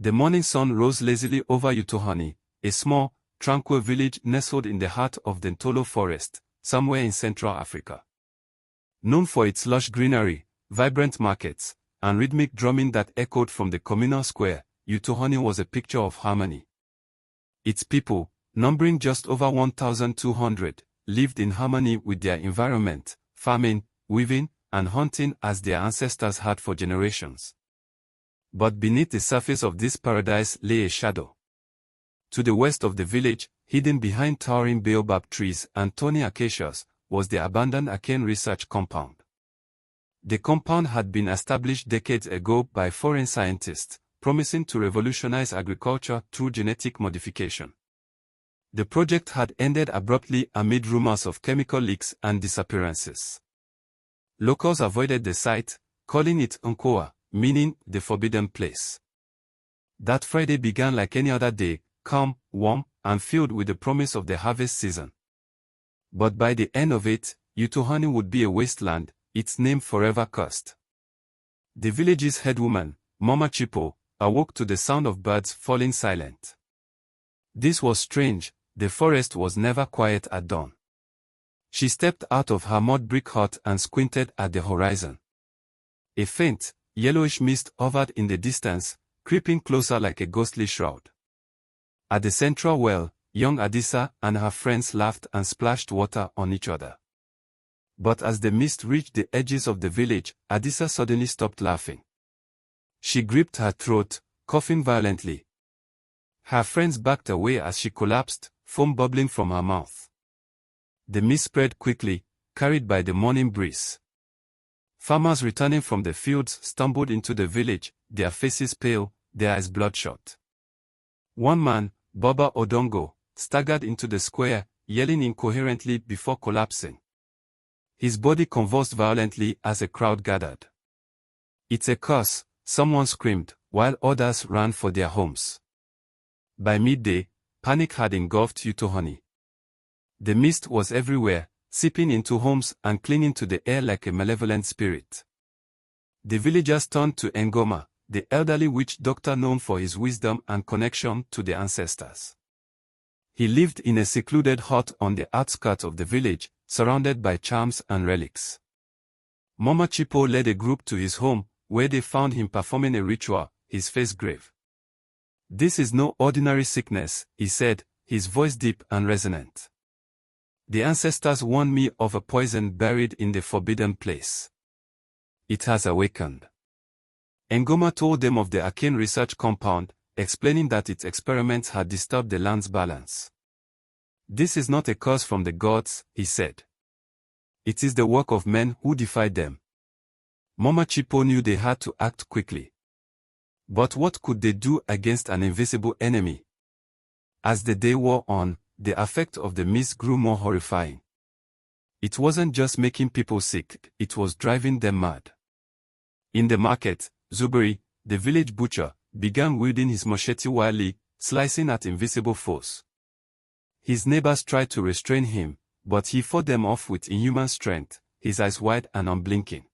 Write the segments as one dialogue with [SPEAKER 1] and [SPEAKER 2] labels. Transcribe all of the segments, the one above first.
[SPEAKER 1] The morning sun rose lazily over Utohani, a small, tranquil village nestled in the heart of the Ntolo Forest, somewhere in Central Africa. Known for its lush greenery, vibrant markets, and rhythmic drumming that echoed from the communal square, Utohani was a picture of harmony. Its people, numbering just over 1,200, lived in harmony with their environment, farming, weaving, and hunting as their ancestors had for generations. But beneath the surface of this paradise lay a shadow. To the west of the village, hidden behind towering baobab trees and thorny acacias, was the abandoned Akaine Research Compound. The compound had been established decades ago by foreign scientists, promising to revolutionize agriculture through genetic modification. The project had ended abruptly amid rumors of chemical leaks and disappearances. Locals avoided the site, calling it Nkoa, meaning the forbidden place. That Friday began like any other day, calm, warm, and filled with the promise of the harvest season. But by the end of it, Utohani would be a wasteland, its name forever cursed. The village's headwoman, Mama Chipo, awoke to the sound of birds falling silent. This was strange, the forest was never quiet at dawn. She stepped out of her mud brick hut and squinted at the horizon. A faint, yellowish mist hovered in the distance, creeping closer like a ghostly shroud. At the central well, young Adisa and her friends laughed and splashed water on each other. But as the mist reached the edges of the village, Adisa suddenly stopped laughing. She gripped her throat, coughing violently. Her friends backed away as she collapsed, foam bubbling from her mouth. The mist spread quickly, carried by the morning breeze. Farmers returning from the fields stumbled into the village, their faces pale, their eyes bloodshot. One man, Baba Odongo, staggered into the square, yelling incoherently before collapsing. His body convulsed violently as a crowd gathered. "It's a curse," someone screamed, while others ran for their homes. By midday, panic had engulfed Utohani. The mist was everywhere, seeping into homes and clinging to the air like a malevolent spirit. The villagers turned to Ngoma, the elderly witch doctor known for his wisdom and connection to the ancestors. He lived in a secluded hut on the outskirts of the village, surrounded by charms and relics. Mama Chipo led a group to his home, where they found him performing a ritual, his face grave. "This is no ordinary sickness," he said, his voice deep and resonant. "The ancestors warned me of a poison buried in the forbidden place. It has awakened." Ngoma told them of the Akaine Research Compound, explaining that its experiments had disturbed the land's balance. "This is not a curse from the gods," he said. "It is the work of men who defied them." Mama Chipo knew they had to act quickly. But what could they do against an invisible enemy? As the day wore on, the effect of the mist grew more horrifying. It wasn't just making people sick, it was driving them mad. In the market, Zuberi, the village butcher, began wielding his machete wildly, slicing at invisible foes. His neighbors tried to restrain him, but he fought them off with inhuman strength, his eyes wide and unblinking.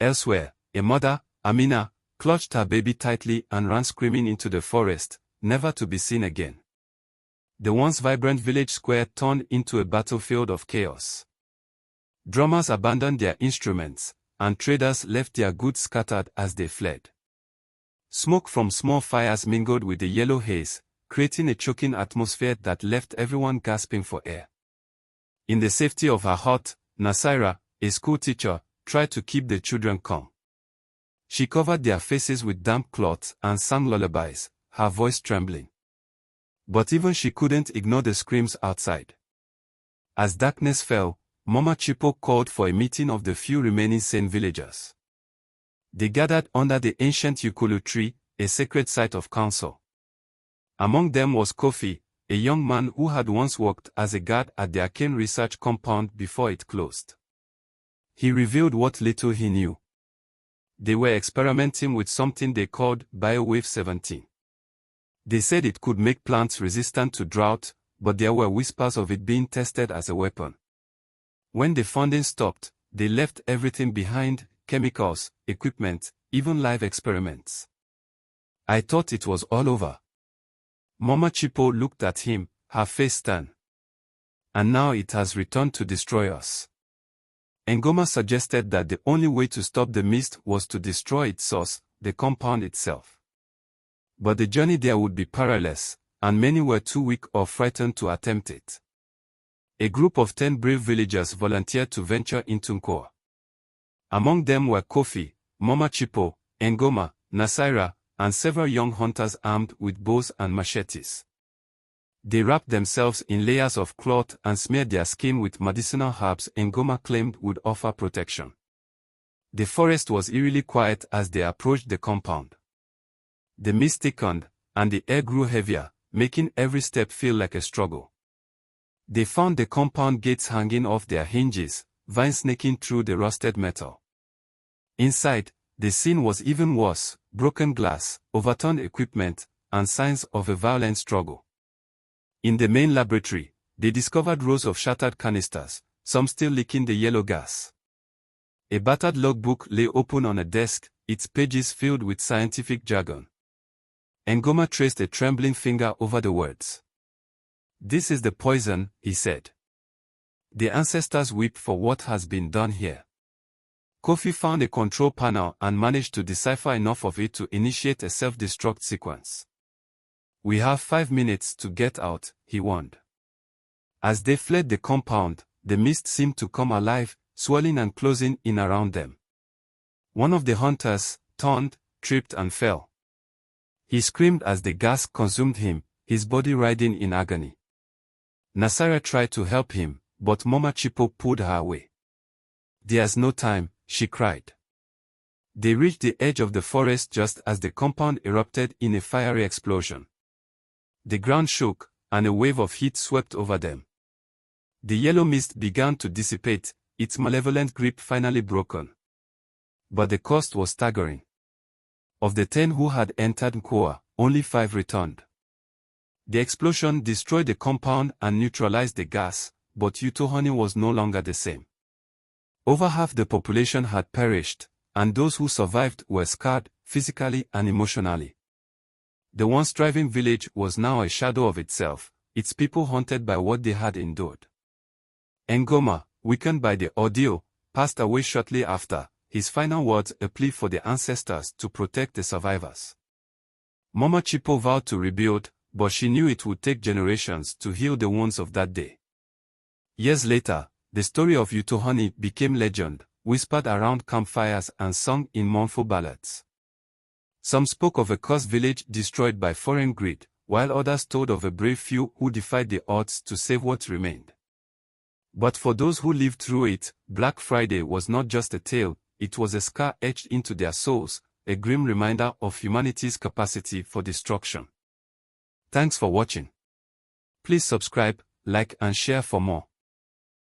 [SPEAKER 1] Elsewhere, a mother, Amina, clutched her baby tightly and ran screaming into the forest, never to be seen again. The once vibrant village square turned into a battlefield of chaos. Drummers abandoned their instruments, and traders left their goods scattered as they fled. Smoke from small fires mingled with the yellow haze, creating a choking atmosphere that left everyone gasping for air. In the safety of her hut, Nasaira, a schoolteacher, tried to keep the children calm. She covered their faces with damp cloths and sang lullabies, her voice trembling. But even she couldn't ignore the screams outside. As darkness fell, Mama Chipo called for a meeting of the few remaining sane villagers. They gathered under the ancient Ukulu tree, a sacred site of council. Among them was Kofi, a young man who had once worked as a guard at the Akaine Research Compound before it closed. He revealed what little he knew. They were experimenting with something they called Biowave 17. They said it could make plants resistant to drought, but there were whispers of it being tested as a weapon. When the funding stopped, they left everything behind: chemicals, equipment, even live experiments. I thought it was all over. Mama Chipo looked at him, her face stern. And now it has returned to destroy us. Ngoma suggested that the only way to stop the mist was to destroy its source, the compound itself. But the journey there would be perilous, and many were too weak or frightened to attempt it. A group of 10 brave villagers volunteered to venture into Nkoa. Among them were Kofi, Mama Chipo, Ngoma, Nasaira, and several young hunters armed with bows and machetes. They wrapped themselves in layers of cloth and smeared their skin with medicinal herbs Ngoma claimed would offer protection. The forest was eerily quiet as they approached the compound. The mist thickened, and the air grew heavier, making every step feel like a struggle. They found the compound gates hanging off their hinges, vines snaking through the rusted metal. Inside, the scene was even worse: broken glass, overturned equipment, and signs of a violent struggle. In the main laboratory, they discovered rows of shattered canisters, some still leaking the yellow gas. A battered logbook lay open on a desk, its pages filled with scientific jargon. Ngoma traced a trembling finger over the words. "This is the poison," he said. "The ancestors weep for what has been done here." Kofi found a control panel and managed to decipher enough of it to initiate a self-destruct sequence. "We have 5 minutes to get out," he warned. As they fled the compound, the mist seemed to come alive, swirling and closing in around them. One of the hunters turned, tripped and fell. He screamed as the gas consumed him, his body writhing in agony. Nasaira tried to help him, but Mama Chipo pulled her away. "There's no time," she cried. They reached the edge of the forest just as the compound erupted in a fiery explosion. The ground shook, and a wave of heat swept over them. The yellow mist began to dissipate, its malevolent grip finally broken. But the cost was staggering. Of the 10 who had entered Nkoa, only 5 returned. The explosion destroyed the compound and neutralized the gas, but Utohani was no longer the same. Over half the population had perished, and those who survived were scarred, physically and emotionally. The once thriving village was now a shadow of itself, its people haunted by what they had endured. Ngoma, weakened by the ordeal, passed away shortly after, his final words a plea for the ancestors to protect the survivors. Mama Chipo vowed to rebuild, but she knew it would take generations to heal the wounds of that day. Years later, the story of Utohani became legend, whispered around campfires and sung in mournful ballads. Some spoke of a cursed village destroyed by foreign greed, while others told of a brave few who defied the odds to save what remained. But for those who lived through it, Black Friday was not just a tale, it was a scar etched into their souls, a grim reminder of humanity's capacity for destruction. Thanks for watching. Please subscribe, like and share for more.